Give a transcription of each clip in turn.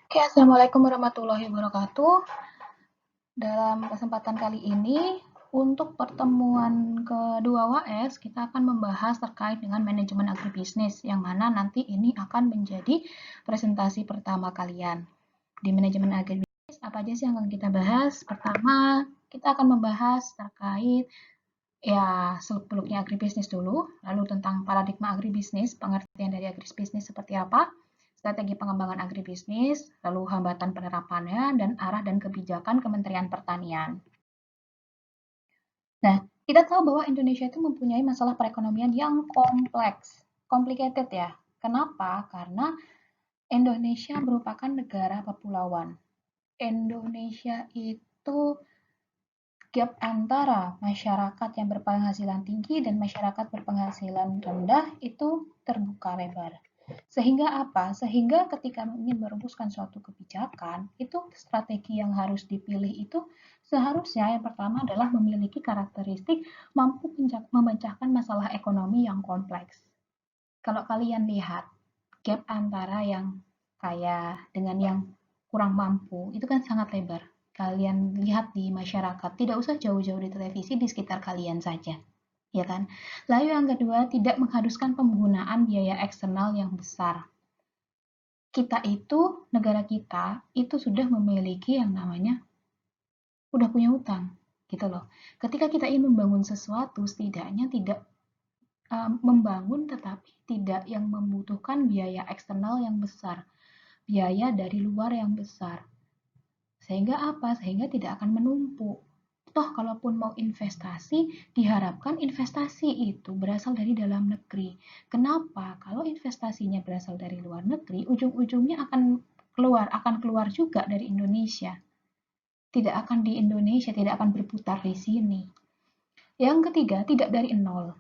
Oke, Assalamualaikum warahmatullahi wabarakatuh. Dalam kesempatan kali ini, untuk pertemuan kedua WAS, kita akan membahas terkait dengan manajemen agribisnis, yang mana nanti ini akan menjadi presentasi pertama kalian. Di manajemen agribisnis, apa aja sih yang akan kita bahas? Pertama, kita akan membahas terkait ya seluk-beluknya agribisnis dulu, lalu tentang paradigma agribisnis, pengertian dari agribisnis seperti apa, strategi pengembangan agribisnis, lalu hambatan penerapannya, dan arah dan kebijakan Kementerian Pertanian. Nah, kita tahu bahwa Indonesia itu mempunyai masalah perekonomian yang kompleks, complicated ya. Kenapa? Karena Indonesia merupakan negara kepulauan. Indonesia itu gap antara masyarakat yang berpenghasilan tinggi dan masyarakat berpenghasilan rendah itu terbuka lebar. Sehingga apa? Sehingga ketika ingin merumuskan suatu kebijakan, itu strategi yang harus dipilih itu seharusnya yang pertama adalah memiliki karakteristik mampu memecahkan masalah ekonomi yang kompleks. Kalau kalian lihat gap antara yang kaya dengan yang kurang mampu, itu kan sangat lebar. Kalian lihat di masyarakat, tidak usah jauh-jauh di televisi, di sekitar kalian saja. Ya kan? Lalu yang kedua, tidak mengharuskan penggunaan biaya eksternal yang besar. Kita itu, negara kita, itu sudah memiliki yang namanya, udah punya utang. Gitu loh. Ketika kita ingin membangun sesuatu, setidaknya tidak membangun tetapi tidak yang membutuhkan biaya eksternal yang besar, biaya dari luar yang besar. Sehingga apa? Sehingga tidak akan menumpuk. Toh kalaupun mau investasi, diharapkan investasi itu berasal dari dalam negeri. Kenapa? Kalau investasinya berasal dari luar negeri, ujung-ujungnya akan keluar juga dari Indonesia. Tidak akan di Indonesia, tidak akan berputar di sini. Yang ketiga, tidak dari nol.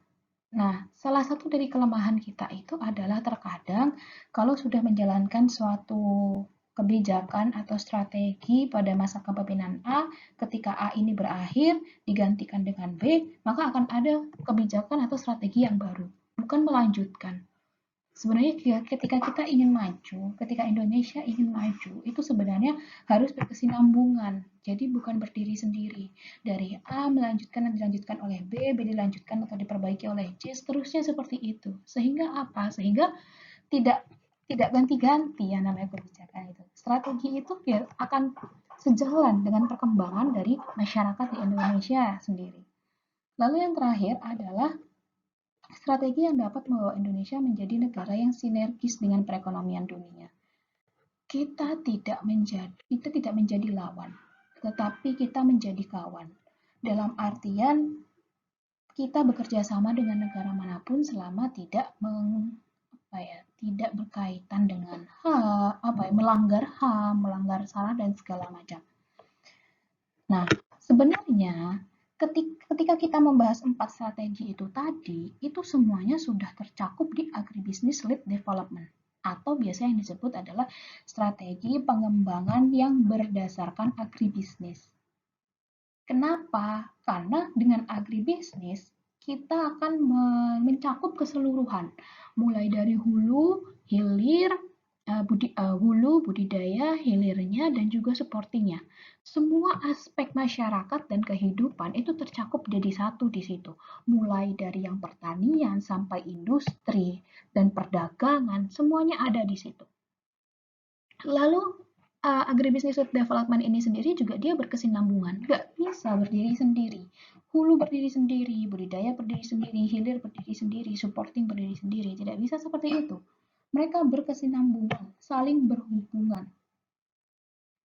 Nah, salah satu dari kelemahan kita itu adalah terkadang kalau sudah menjalankan suatu kebijakan atau strategi pada masa kepemimpinan A, ketika A ini berakhir, digantikan dengan B, maka akan ada kebijakan atau strategi yang baru, bukan melanjutkan. Sebenarnya ketika kita ingin maju, ketika Indonesia ingin maju, itu sebenarnya harus berkesinambungan. Jadi bukan berdiri sendiri. Dari A melanjutkan dan dilanjutkan oleh B, B dilanjutkan atau diperbaiki oleh C, seterusnya seperti itu. Sehingga apa? Sehingga tidak tidak ganti-ganti yang namanya kebijakan itu. Strategi itu biar akan sejalan dengan perkembangan dari masyarakat di Indonesia sendiri. Lalu yang terakhir adalah strategi yang dapat membawa Indonesia menjadi negara yang sinergis dengan perekonomian dunia. Kita tidak menjadi lawan, tetapi kita menjadi kawan. Dalam artian kita bekerja sama dengan negara manapun selama tidak berkaitan dengan melanggar HAM, melanggar SARA dan segala macam. Nah, sebenarnya ketika kita membahas 4 strategi itu tadi, itu semuanya sudah tercakup di Agribusiness Led Development atau biasa yang disebut adalah strategi pengembangan yang berdasarkan agribisnis. Kenapa? Karena dengan agribisnis kita akan mencakup keseluruhan, mulai dari hulu, hilir, hulu, budidaya, hilirnya, dan juga supportingnya. Semua aspek masyarakat dan kehidupan itu tercakup jadi satu di situ. Mulai dari yang pertanian sampai industri dan perdagangan, semuanya ada di situ. Lalu agribisnis development ini sendiri juga dia berkesinambungan, nggak bisa berdiri sendiri. Hulu berdiri sendiri, budidaya berdiri sendiri, hilir berdiri sendiri, supporting berdiri sendiri, tidak bisa seperti itu. Mereka berkesinambungan, saling berhubungan.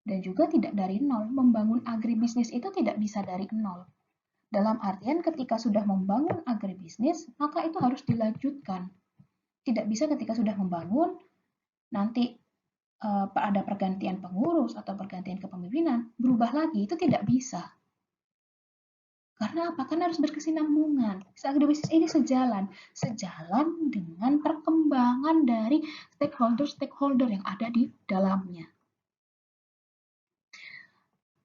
Dan juga tidak dari nol, membangun agribisnis itu tidak bisa dari nol. Dalam artian ketika sudah membangun agribisnis, maka itu harus dilanjutkan. Tidak bisa ketika sudah membangun, nanti ada pergantian pengurus atau pergantian kepemimpinan, berubah lagi, itu tidak bisa. Karena apa? Karena harus berkesinambungan. Agribisnis ini sejalan dengan perkembangan dari stakeholder yang ada di dalamnya.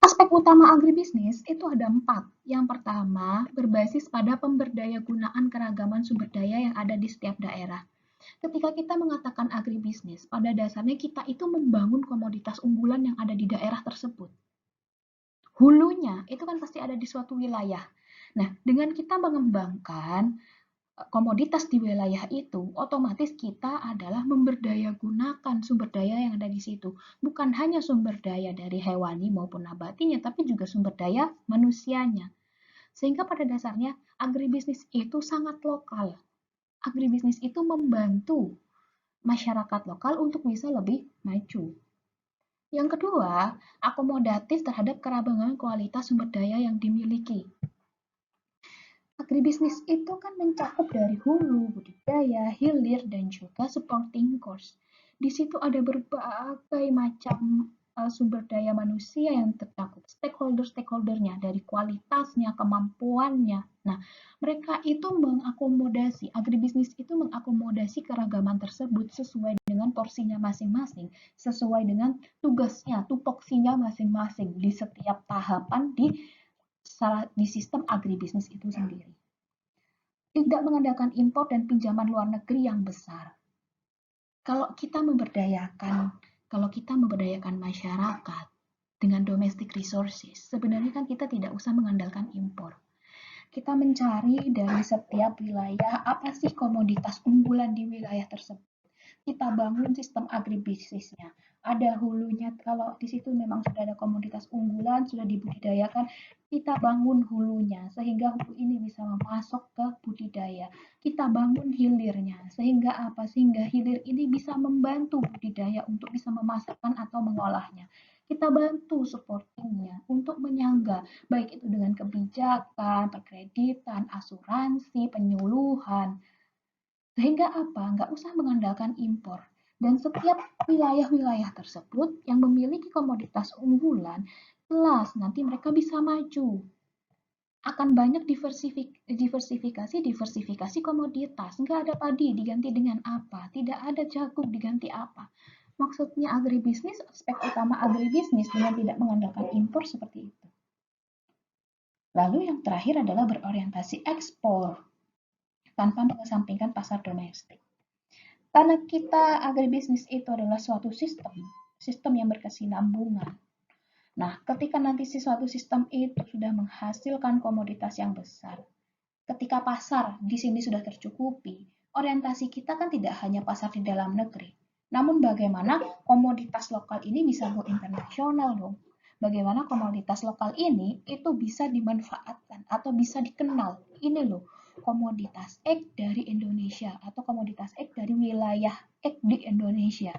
Aspek utama agribisnis itu ada 4. Yang pertama, berbasis pada pemberdayagunaan keragaman sumber daya yang ada di setiap daerah. Ketika kita mengatakan agribisnis, pada dasarnya kita itu membangun komoditas unggulan yang ada di daerah tersebut. Hulunya itu kan pasti ada di suatu wilayah. Nah, dengan kita mengembangkan komoditas di wilayah itu, otomatis kita adalah memberdaya gunakan sumber daya yang ada di situ. Bukan hanya sumber daya dari hewani maupun nabatinya, tapi juga sumber daya manusianya. Sehingga pada dasarnya agribisnis itu sangat lokal. Agribisnis itu membantu masyarakat lokal untuk bisa lebih maju. Yang kedua, akomodatif terhadap keragaman kualitas sumber daya yang dimiliki. Agribisnis itu kan mencakup dari hulu, budidaya, hilir, dan juga supporting cost. Di situ ada berbagai macam sumber daya manusia yang tercakup, stakeholder-stakeholdernya, dari kualitasnya, kemampuannya. Nah, mereka itu mengakomodasi, agribisnis itu mengakomodasi keragaman tersebut sesuai dengan porsinya masing-masing, sesuai dengan tugasnya, tupoksinya masing-masing di setiap tahapan di sistem agribisnis itu sendiri. Tidak mengandalkan impor dan pinjaman luar negeri yang besar. Kalau kita memberdayakan masyarakat dengan domestic resources, sebenarnya kan kita tidak usah mengandalkan impor. Kita mencari dari setiap wilayah apa sih komoditas unggulan di wilayah tersebut. Kita bangun sistem agribisnisnya. Ada hulunya, kalau di situ memang sudah ada komoditas unggulan, sudah dibudidayakan, kita bangun hulunya, sehingga hulu ini bisa masuk ke budidaya. Kita bangun hilirnya, sehingga apa? Sehingga hilir ini bisa membantu budidaya untuk bisa memasarkan atau mengolahnya. Kita bantu supportingnya untuk menyangga, baik itu dengan kebijakan, perkreditan, asuransi, penyuluhan, sehingga apa? Nggak usah mengandalkan impor. Dan setiap wilayah-wilayah tersebut yang memiliki komoditas unggulan, jelas nanti mereka bisa maju. Akan banyak diversifikasi komoditas. Nggak ada padi diganti dengan apa, tidak ada jagung diganti apa. Maksudnya agribisnis, aspek utama agribisnis dengan tidak mengandalkan impor seperti itu. Lalu yang terakhir adalah berorientasi ekspor tanpa mengesampingkan pasar domestik. Karena kita agribisnis itu adalah suatu sistem yang berkesinambungan. Nah, ketika nanti suatu sistem itu sudah menghasilkan komoditas yang besar, ketika pasar di sini sudah tercukupi, orientasi kita kan tidak hanya pasar di dalam negeri, namun bagaimana komoditas lokal ini bisa go internasional dong. Bagaimana komoditas lokal ini itu bisa dimanfaatkan atau bisa dikenal. Ini loh, komoditas X dari Indonesia atau komoditas X dari wilayah X di Indonesia.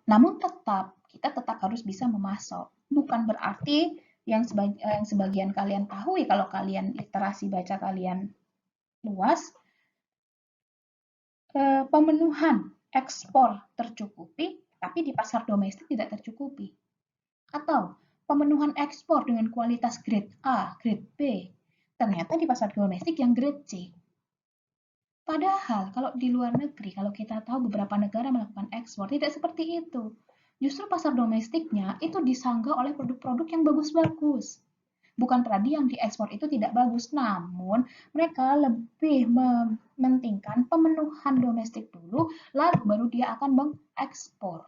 Namun kita tetap harus bisa memasok. Bukan berarti yang sebagian kalian tahu, kalau kalian literasi baca kalian luas, pemenuhan ekspor tercukupi, tapi di pasar domestik tidak tercukupi. Atau pemenuhan ekspor dengan kualitas grade A, grade B, ternyata di pasar domestik yang grade C. Padahal kalau di luar negeri, kalau kita tahu beberapa negara melakukan ekspor, tidak seperti itu. Justru pasar domestiknya itu disanggah oleh produk-produk yang bagus-bagus. Bukan berarti yang diekspor itu tidak bagus, namun mereka lebih mementingkan pemenuhan domestik dulu, lalu baru dia akan mengekspor.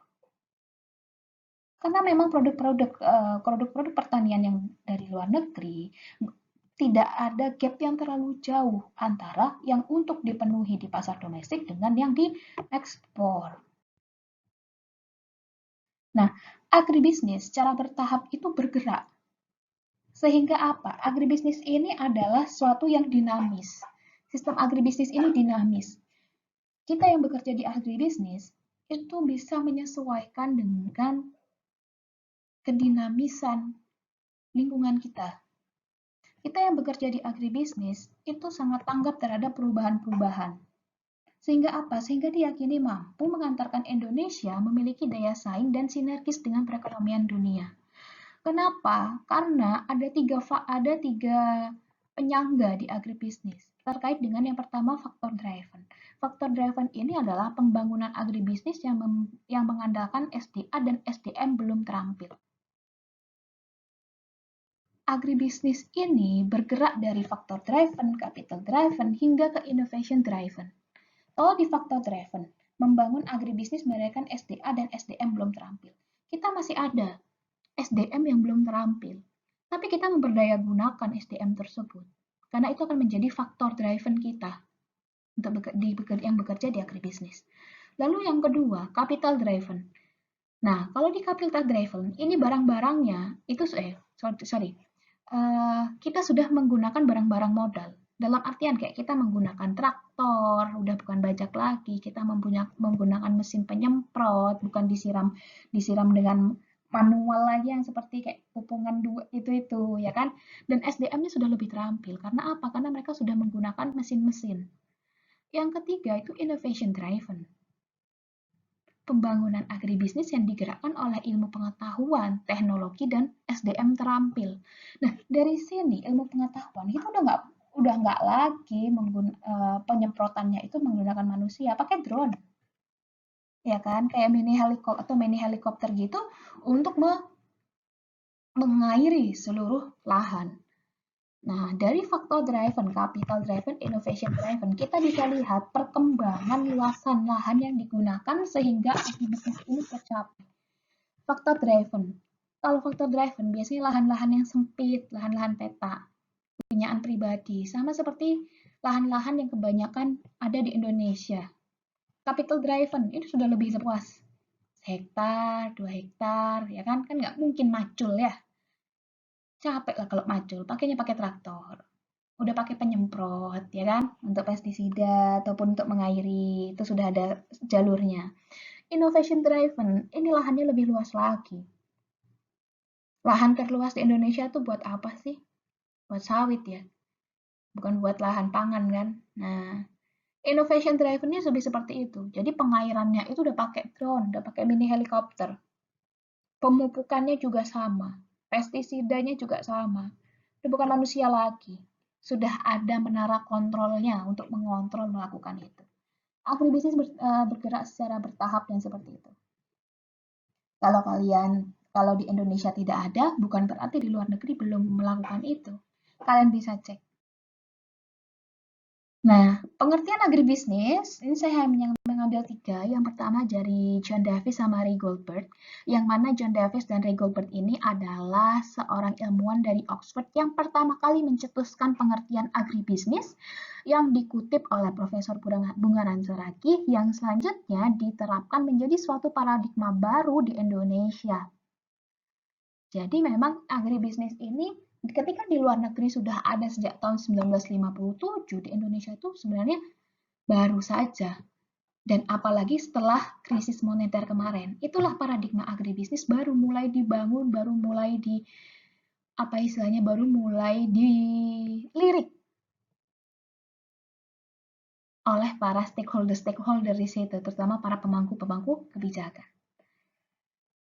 Karena memang produk-produk pertanian yang dari luar negeri tidak ada gap yang terlalu jauh antara yang untuk dipenuhi di pasar domestik dengan yang diekspor. Nah, agribisnis secara bertahap itu bergerak. Sehingga apa? Agribisnis ini adalah suatu yang dinamis. Sistem agribisnis ini dinamis. Kita yang bekerja di agribisnis itu bisa menyesuaikan dengan kedinamisan lingkungan kita. Kita yang bekerja di agribisnis itu sangat tanggap terhadap perubahan-perubahan. Sehingga apa? Sehingga diyakini mampu mengantarkan Indonesia memiliki daya saing dan sinergis dengan perekonomian dunia. Kenapa? Karena ada tiga penyangga di agribisnis. Terkait dengan yang pertama, faktor driven. Faktor driven ini adalah pembangunan agribisnis yang mengandalkan SDA dan SDM belum terampil. Agribisnis ini bergerak dari faktor driven, capital driven, hingga ke innovation driven. Kalau di faktor driven, membangun agribisnis berdasarkan SDA dan SDM belum terampil. Kita masih ada SDM yang belum terampil, tapi kita memberdaya gunakan SDM tersebut. Karena itu akan menjadi faktor driven kita untuk yang bekerja di agribisnis. Lalu yang kedua, capital driven. Nah, kalau di capital driven, ini barang-barangnya itu kita sudah menggunakan barang-barang modal. Dalam artian kayak kita menggunakan traktor, udah bukan bajak lagi, kita menggunakan mesin penyemprot, bukan disiram dengan manual lagi yang seperti kayak pupungan dua itu ya kan. Dan SDM-nya sudah lebih terampil. Karena apa? Karena mereka sudah menggunakan mesin-mesin. Yang ketiga itu innovation driven. Pembangunan agribisnis yang digerakkan oleh ilmu pengetahuan, teknologi, dan SDM terampil. Nah, dari sini ilmu pengetahuan itu udah nggak lagi penyemprotannya itu menggunakan manusia, pakai drone, ya kan? Kayak mini helikopter gitu untuk mengairi seluruh lahan. Nah, dari faktor driven, capital driven, innovation driven, kita bisa lihat perkembangan luasan lahan yang digunakan sehingga agribisnis ini tercapai. Faktor driven. Kalau faktor driven, biasanya lahan-lahan yang sempit, lahan-lahan peta, punyaan pribadi, sama seperti lahan-lahan yang kebanyakan ada di Indonesia. Capital driven, itu sudah lebih luas. Hektar, 2 hektar, ya kan? Kan nggak mungkin macul ya. Capek lah kalau macul, pakainya pakai traktor. Udah pakai penyemprot, ya kan? Untuk pestisida ataupun untuk mengairi, itu sudah ada jalurnya. Innovation driven, ini lahannya lebih luas lagi. Lahan terluas di Indonesia tuh buat apa sih? Buat sawit ya, bukan buat lahan pangan kan? Nah, innovation driven-nya lebih seperti itu. Jadi pengairannya itu udah pakai drone, udah pakai mini helikopter. Pemupukannya juga sama, pestisidanya juga sama. Udah bukan manusia lagi. Sudah ada menara kontrolnya untuk mengontrol melakukan itu. Agribisnis bergerak secara bertahap dan seperti itu. Kalau di Indonesia tidak ada, bukan berarti di luar negeri belum melakukan itu. Kalian bisa cek. Nah, pengertian agribisnis, ini saya hanya mengambil 3. Yang pertama dari John Davis sama Ray Goldberg, yang mana John Davis dan Ray Goldberg ini adalah seorang ilmuwan dari Oxford yang pertama kali mencetuskan pengertian agribisnis yang dikutip oleh Profesor Bungaran Saragi, yang selanjutnya diterapkan menjadi suatu paradigma baru di Indonesia. Jadi memang agribisnis ini ketika di luar negeri sudah ada sejak tahun 1957, di Indonesia itu sebenarnya baru saja. Dan apalagi setelah krisis moneter kemarin, itulah paradigma agribisnis baru mulai dibangun, baru mulai dilirik oleh para stakeholder di situ, terutama para pemangku-pemangku kebijakan.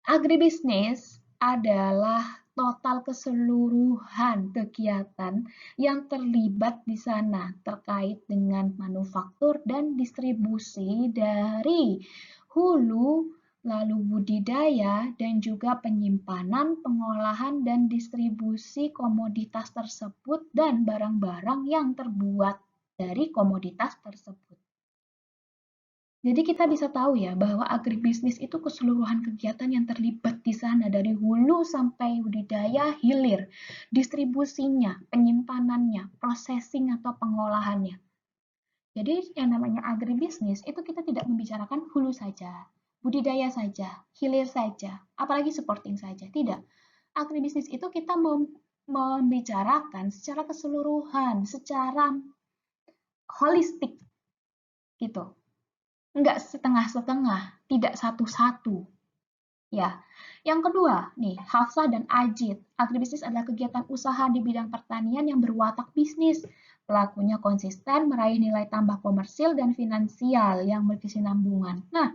Agribisnis adalah total keseluruhan kegiatan yang terlibat di sana terkait dengan manufaktur dan distribusi dari hulu, lalu budidaya, dan juga penyimpanan, pengolahan, dan distribusi komoditas tersebut dan barang-barang yang terbuat dari komoditas tersebut. Jadi kita bisa tahu ya bahwa agribisnis itu keseluruhan kegiatan yang terlibat di sana dari hulu sampai budidaya hilir, distribusinya, penyimpanannya, processing atau pengolahannya. Jadi yang namanya agribisnis itu kita tidak membicarakan hulu saja, budidaya saja, hilir saja, apalagi supporting saja. Tidak. Agribisnis itu kita membicarakan secara keseluruhan, secara holistik gitu. Enggak setengah-setengah, tidak satu-satu. Ya. Yang kedua, nih, Hafsah dan Ajit. Agribisnis adalah kegiatan usaha di bidang pertanian yang berwatak bisnis. Pelakunya konsisten, meraih nilai tambah komersil dan finansial yang berkesinambungan. Nah,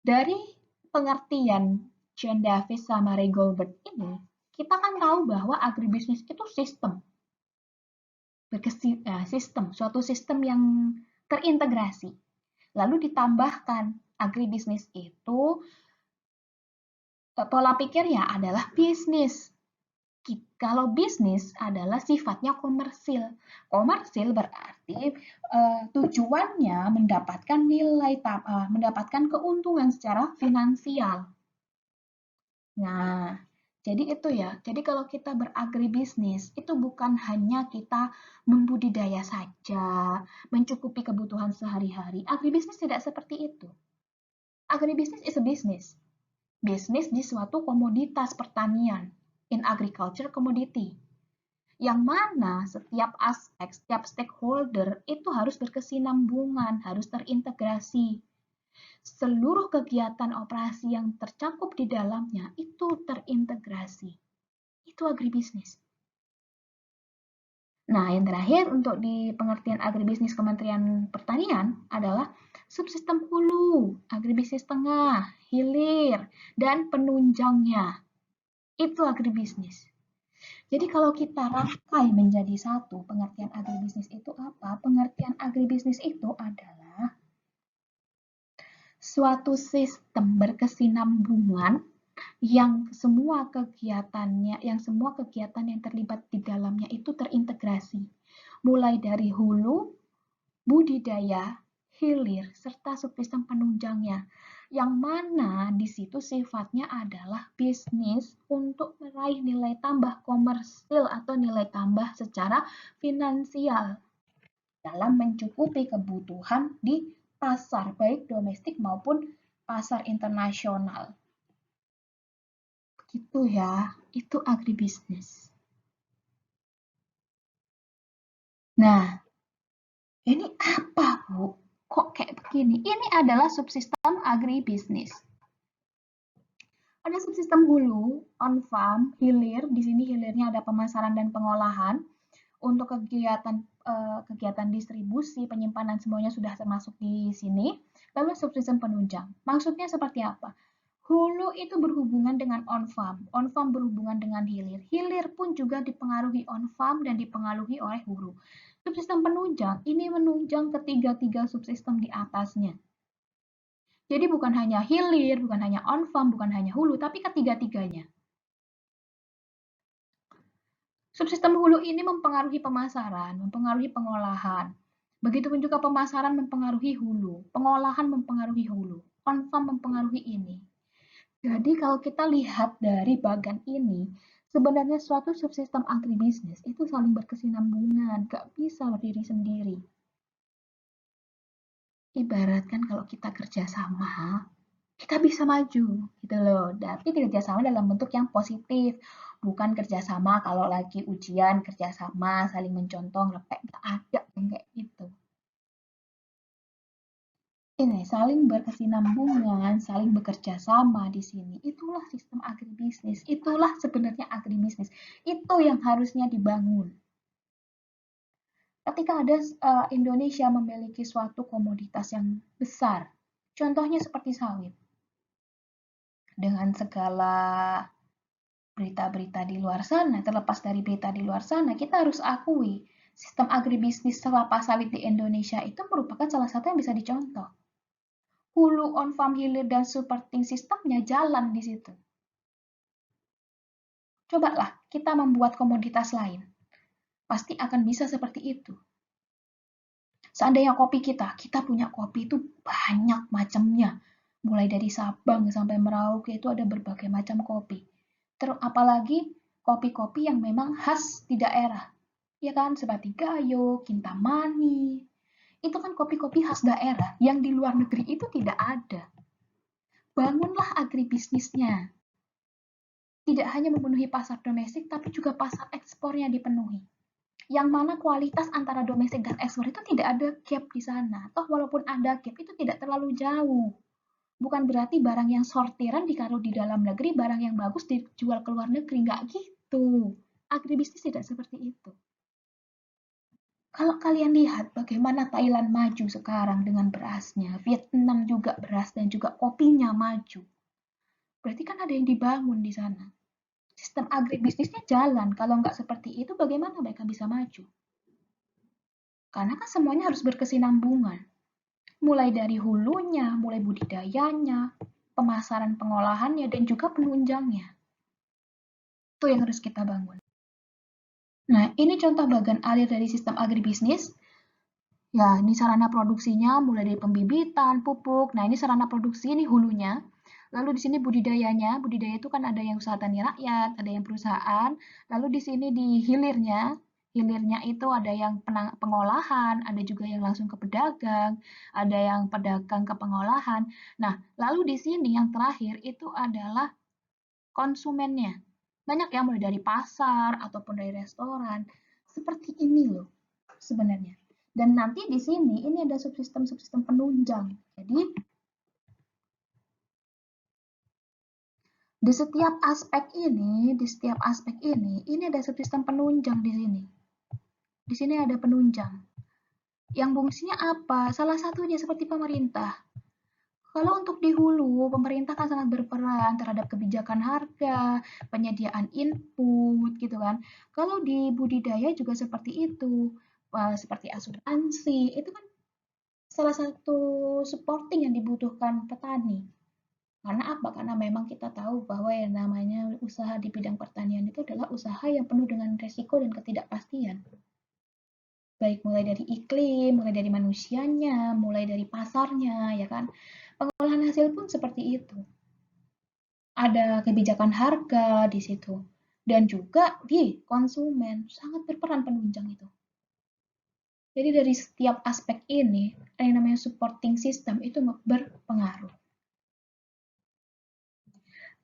dari pengertian John Davis sama Ray Goldberg ini, kita kan tahu bahwa agribisnis itu sistem. Suatu sistem yang terintegrasi. Lalu ditambahkan agribisnis itu pola pikirnya adalah bisnis. Kalau bisnis adalah sifatnya komersil. Komersil berarti tujuannya mendapatkan keuntungan secara finansial. Nah, jadi itu ya. Jadi kalau kita beragribisnis, itu bukan hanya kita membudidaya saja, mencukupi kebutuhan sehari-hari. Agribisnis tidak seperti itu. Agribisnis is a business. Bisnis di suatu komoditas pertanian. In agriculture commodity. Yang mana setiap aspek, setiap stakeholder itu harus berkesinambungan, harus terintegrasi. Seluruh kegiatan operasi yang tercakup di dalamnya itu terintegrasi. Itu agribisnis. Nah, yang terakhir untuk di pengertian agribisnis Kementerian Pertanian adalah subsistem hulu, agribisnis tengah, hilir, dan penunjangnya. Itu agribisnis. Jadi kalau kita rangkai menjadi satu, pengertian agribisnis itu apa? Pengertian agribisnis itu adalah suatu sistem berkesinambungan yang semua kegiatan yang terlibat di dalamnya itu terintegrasi. Mulai dari hulu, budidaya, hilir, serta subsistem penunjangnya. Yang mana di situ sifatnya adalah bisnis untuk meraih nilai tambah komersil atau nilai tambah secara finansial dalam mencukupi kebutuhan di pasar, baik domestik maupun pasar internasional. Begitu ya, itu agribisnis. Nah, ini apa, Bu? Kok kayak begini? Ini adalah subsistem agribisnis. Ada subsistem hulu, on farm, hilir. Di sini hilirnya ada pemasaran dan pengolahan. Untuk kegiatan distribusi, penyimpanan semuanya sudah termasuk di sini. Lalu subsistem penunjang. Maksudnya seperti apa? Hulu itu berhubungan dengan on farm berhubungan dengan hilir. Hilir pun juga dipengaruhi on farm dan dipengaruhi oleh hulu. Subsistem penunjang ini menunjang ketiga-tiga subsistem di atasnya. Jadi bukan hanya hilir, bukan hanya on farm, bukan hanya hulu, tapi ketiga-tiganya. Subsistem hulu ini mempengaruhi pemasaran, mempengaruhi pengolahan. Begitupun juga pemasaran mempengaruhi hulu, pengolahan mempengaruhi hulu, on farm mempengaruhi ini. Jadi kalau kita lihat dari bagan ini, sebenarnya suatu subsistem agribisnis itu saling berkesinambungan, gak bisa berdiri sendiri. Ibaratkan kalau kita kerjasama, kita bisa maju gitu loh. Tapi kerjasama dalam bentuk yang positif, bukan kerjasama kalau lagi ujian kerjasama saling mencontoh, repek, gak ada yang kayak gitu. Ini saling berkesinambungan, saling bekerja sama di sini. Itulah sistem agribisnis. Itulah sebenarnya agribisnis. Itu yang harusnya dibangun. Ketika ada Indonesia memiliki suatu komoditas yang besar, contohnya seperti sawit. Dengan segala berita-berita di luar sana, terlepas dari berita di luar sana, kita harus akui sistem agribisnis kelapa sawit di Indonesia itu merupakan salah satu yang bisa dicontoh. Hulu, on farm, hilir, dan supporting sistemnya jalan di situ. Cobalah kita membuat komoditas lain. Pasti akan bisa seperti itu. Seandainya kopi kita punya kopi itu banyak macamnya. Mulai dari Sabang sampai Merauke itu ada berbagai macam kopi. Apalagi kopi-kopi yang memang khas di daerah. Ya kan, seperti Gayo, Kintamani. Itu kan kopi-kopi khas daerah yang di luar negeri itu tidak ada. Bangunlah agribisnisnya. Tidak hanya memenuhi pasar domestik, tapi juga pasar ekspornya dipenuhi. Yang mana kualitas antara domestik dan ekspor itu tidak ada gap di sana. Toh walaupun ada gap itu tidak terlalu jauh. Bukan berarti barang yang sortiran ditaruh di dalam negeri, barang yang bagus dijual ke luar negeri. Nggak gitu. Agribisnis tidak seperti itu. Kalau kalian lihat bagaimana Thailand maju sekarang dengan berasnya, Vietnam juga beras dan juga kopinya maju. Berarti kan ada yang dibangun di sana. Sistem agribisnisnya jalan. Kalau nggak seperti itu, bagaimana mereka bisa maju? Karena kan semuanya harus berkesinambungan. Mulai dari hulunya, mulai budidayanya, pemasaran pengolahannya, dan juga penunjangnya. Itu yang harus kita bangun. Nah, ini contoh bagan alir dari sistem agribisnis. Ya, ini sarana produksinya mulai dari pembibitan, pupuk. Nah, ini sarana produksi, ini hulunya. Lalu di sini budidayanya, budidaya itu kan ada yang usaha tani rakyat, ada yang perusahaan. Lalu di sini di hilirnya, hilirnya itu ada yang pengolahan, ada juga yang langsung ke pedagang, ada yang pedagang ke pengolahan. Nah, lalu di sini yang terakhir itu adalah konsumennya. Banyak ya, mulai dari pasar ataupun dari restoran. Seperti ini loh sebenarnya. Dan nanti di sini ini ada subsistem-subsistem penunjang. Jadi di setiap aspek ini ada subsistem penunjang di sini. Di sini ada penunjang. Yang fungsinya apa? Salah satunya seperti pemerintah. Kalau untuk di hulu, pemerintah kan sangat berperan terhadap kebijakan harga, penyediaan input, gitu kan. Kalau di budidaya juga seperti itu, seperti asuransi, itu kan salah satu supporting yang dibutuhkan petani. Karena apa? Karena memang kita tahu bahwa yang namanya usaha di bidang pertanian itu adalah usaha yang penuh dengan resiko dan ketidakpastian. Baik mulai dari iklim, mulai dari manusianya, mulai dari pasarnya, ya kan. Pengolahan hasil pun seperti itu. Ada kebijakan harga di situ. Dan juga di konsumen, sangat berperan penunjang itu. Jadi dari setiap aspek ini, yang namanya supporting system itu berpengaruh.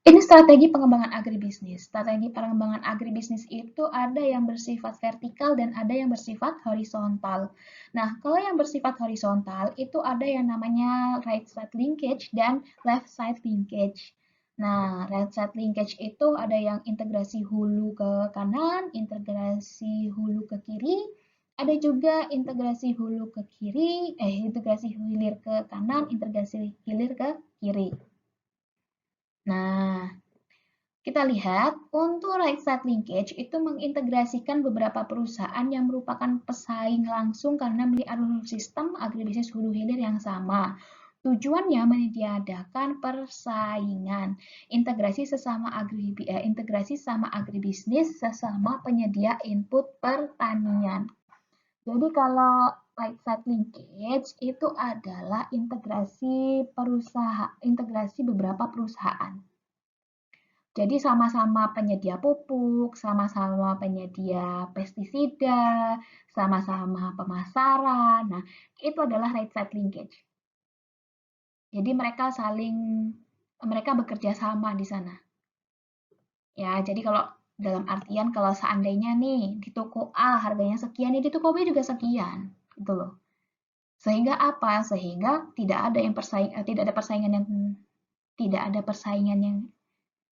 Ini strategi pengembangan agribisnis. Strategi pengembangan agribisnis itu ada yang bersifat vertikal dan ada yang bersifat horizontal. Nah, kalau yang bersifat horizontal itu ada yang namanya right side linkage dan left side linkage. Nah, right side linkage itu ada yang integrasi hulu ke kanan, integrasi hulu ke kiri, ada juga integrasi hulu ke kiri, integrasi hilir ke kanan, integrasi hilir ke kiri. Nah, kita lihat untuk right side linkage itu mengintegrasikan beberapa perusahaan yang merupakan pesaing langsung karena memiliki alur sistem agribisnis hulu hilir yang sama. Tujuannya menyediakan persaingan, integrasi sama agribisnis sesama penyedia input pertanian. Jadi kalau right side linkage itu adalah integrasi beberapa perusahaan. Jadi sama-sama penyedia pupuk, sama-sama penyedia pestisida, sama-sama pemasaran. Nah, itu adalah right side linkage. Jadi mereka bekerja sama di sana. Ya, jadi kalau dalam artian kalau seandainya nih di toko A harganya sekian, di toko B juga sekian, gitu loh. Sehingga apa? Sehingga tidak ada persaingan yang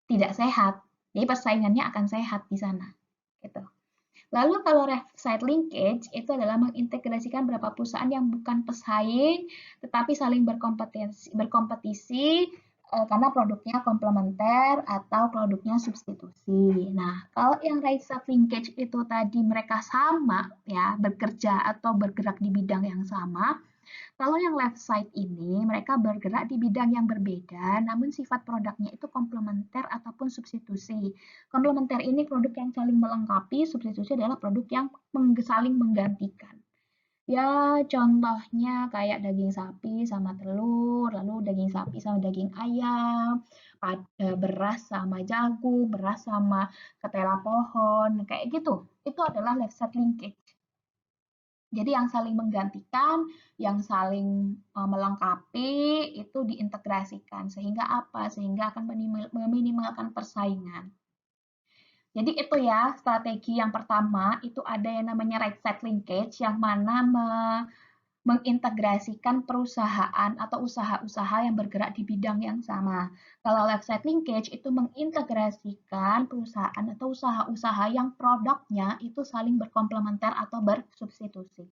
tidak sehat. Jadi persaingannya akan sehat di sana. Gitu. Lalu kalau left side linkage itu adalah mengintegrasikan beberapa perusahaan yang bukan pesaing tetapi saling berkompetisi karena produknya komplementer atau produknya substitusi. Nah, kalau yang right side linkage itu tadi mereka sama ya, bekerja atau bergerak di bidang yang sama, kalau yang left side ini, mereka bergerak di bidang yang berbeda, namun sifat produknya itu komplementer ataupun substitusi. Komplementer ini produk yang saling melengkapi, substitusi adalah produk yang saling menggantikan. Ya, contohnya kayak daging sapi sama telur, lalu daging sapi sama daging ayam, beras sama jagung, beras sama ketela pohon, kayak gitu. Itu adalah left side linkage. Jadi yang saling menggantikan, yang saling melengkapi itu diintegrasikan sehingga apa? Sehingga akan meminimalkan persaingan. Jadi itu ya strategi yang pertama itu ada yang namanya right side linkage yang mana mengintegrasikan perusahaan atau usaha-usaha yang bergerak di bidang yang sama. Kalau left side linkage itu mengintegrasikan perusahaan atau usaha-usaha yang produknya itu saling berkomplementer atau bersubstitusi.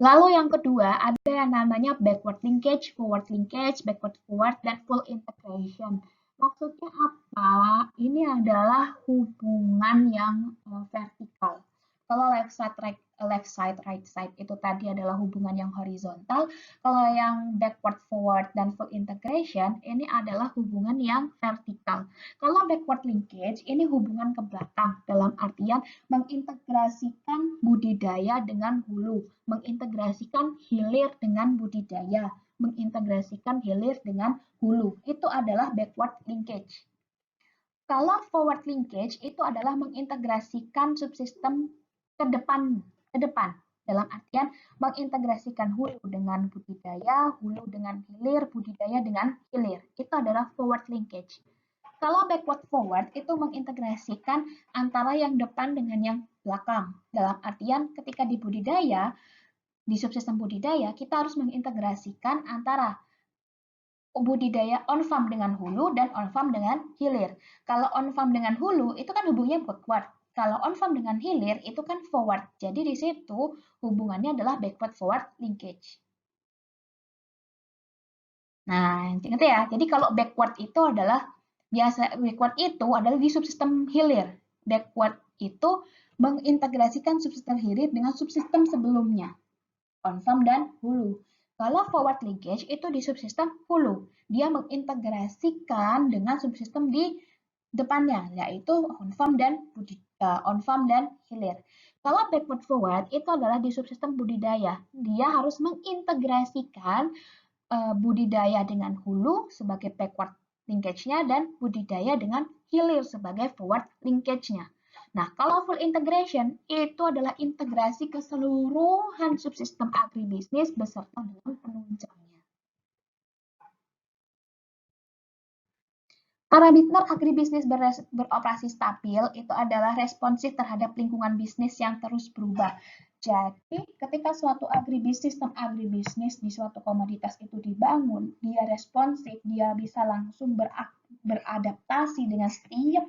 Lalu yang kedua ada yang namanya backward linkage, backward forward, dan full integration. Maksudnya apa? Ini adalah hubungan yang vertikal. Kalau left side, right side itu tadi adalah hubungan yang horizontal. Kalau yang backward, forward, dan full integration ini adalah hubungan yang vertikal. Kalau backward linkage ini hubungan ke belakang dalam artian mengintegrasikan budidaya dengan hulu, mengintegrasikan hilir dengan budidaya, mengintegrasikan hilir dengan hulu. Itu adalah backward linkage. Kalau forward linkage itu adalah mengintegrasikan subsistem ke depan dalam artian mengintegrasikan hulu dengan budidaya, hulu dengan hilir, budidaya dengan hilir. Itu adalah forward linkage. Kalau backward forward itu mengintegrasikan antara yang depan dengan yang belakang. Dalam artian ketika di budidaya, di subsistem budidaya, kita harus mengintegrasikan antara budidaya on farm dengan hulu dan on farm dengan hilir. Kalau on farm dengan hulu itu kan hubungannya backward. Kalau on farm dengan hilir itu kan forward. Jadi di situ hubungannya adalah backward forward linkage. Nah, ingat ya. Jadi kalau backward itu adalah backward itu adalah di subsistem hilir. Backward itu mengintegrasikan subsistem hilir dengan subsistem sebelumnya. On farm dan hulu. Kalau forward linkage itu di subsistem hulu. Dia mengintegrasikan dengan subsistem di depannya, yaitu on farm dan hilir. Kalau backward forward itu adalah di subsistem budidaya. Dia harus mengintegrasikan budidaya dengan hulu sebagai backward linkage-nya dan budidaya dengan hilir sebagai forward linkage-nya. Nah, kalau full integration itu adalah integrasi keseluruhan subsistem agribisnis beserta dengan penunjangnya. Parameter agribisnis beroperasi stabil itu adalah responsif terhadap lingkungan bisnis yang terus berubah. Jadi, ketika suatu sistem agribisnis di suatu komoditas itu dibangun, dia responsif, dia bisa langsung beradaptasi dengan setiap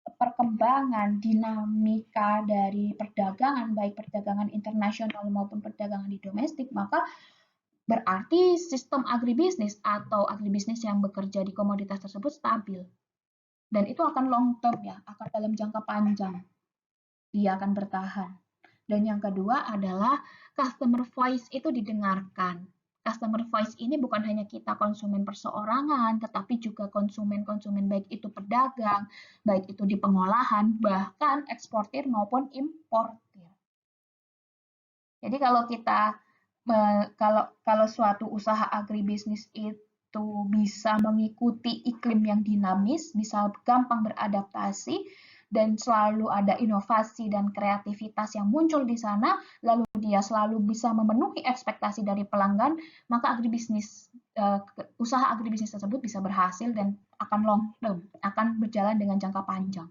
perkembangan dinamika dari perdagangan, baik perdagangan internasional maupun perdagangan di domestik, maka berarti sistem agribisnis atau agribisnis yang bekerja di komoditas tersebut stabil. Dan itu akan long term ya, akan dalam jangka panjang. Dia akan bertahan. Dan yang kedua adalah customer voice itu didengarkan. Customer voice ini bukan hanya kita konsumen perseorangan, tetapi juga konsumen-konsumen baik itu pedagang, baik itu di pengolahan, bahkan eksportir maupun importir. Jadi kalau kita kalau suatu usaha agribisnis itu bisa mengikuti iklim yang dinamis, bisa gampang beradaptasi, dan selalu ada inovasi dan kreativitas yang muncul di sana, lalu dia selalu bisa memenuhi ekspektasi dari pelanggan, maka usaha agribisnis tersebut bisa berhasil dan akan long term, akan berjalan dengan jangka panjang.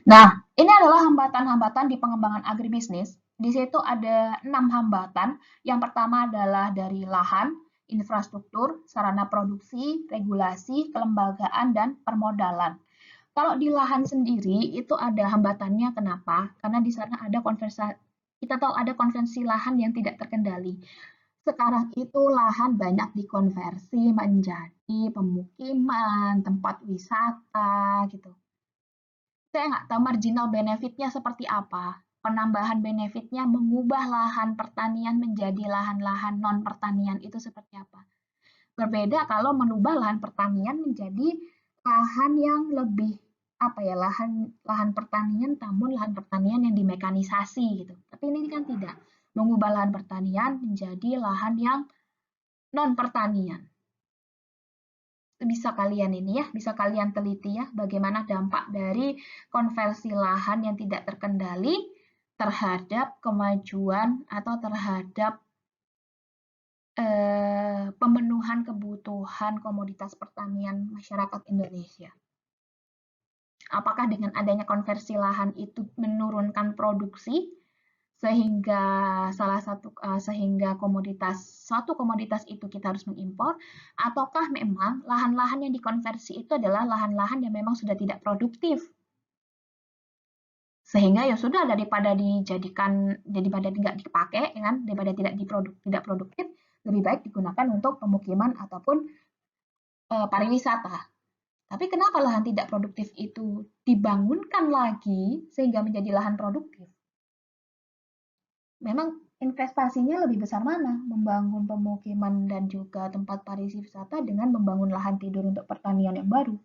Nah, ini adalah hambatan-hambatan di pengembangan agribisnis. Di situ ada 6 hambatan. Yang pertama adalah dari lahan, infrastruktur, sarana produksi, regulasi, kelembagaan, dan permodalan. Kalau di lahan sendiri itu ada hambatannya, kenapa? Karena di sana ada kita tahu ada konversi lahan yang tidak terkendali. Sekarang itu lahan banyak dikonversi menjadi pemukiman, tempat wisata, gitu. Saya nggak tahu marginal benefit-nya seperti apa. Penambahan benefit-nya mengubah lahan pertanian menjadi lahan-lahan non-pertanian itu seperti apa. Berbeda kalau merubah lahan pertanian menjadi lahan yang lebih lahan pertanian namun lahan pertanian yang dimekanisasi gitu. Tapi ini kan tidak. Mengubah lahan pertanian menjadi lahan yang non-pertanian. Bisa kalian bisa kalian teliti ya bagaimana dampak dari konversi lahan yang tidak terkendali terhadap kemajuan atau terhadap pemenuhan kebutuhan komoditas pertanian masyarakat Indonesia. Apakah dengan adanya konversi lahan itu menurunkan produksi sehingga sehingga suatu komoditas itu kita harus mengimpor, ataukah memang lahan-lahan yang dikonversi itu adalah lahan-lahan yang memang sudah tidak produktif, sehingga ya sudah daripada tidak dipakai kan, daripada tidak produktif, lebih baik digunakan untuk pemukiman ataupun pariwisata. Tapi kenapa lahan tidak produktif itu dibangunkan lagi sehingga menjadi lahan produktif? memang investasinya lebih besar mana? Membangun pemukiman dan juga tempat pariwisata dengan membangun lahan tidur untuk pertanian yang baru.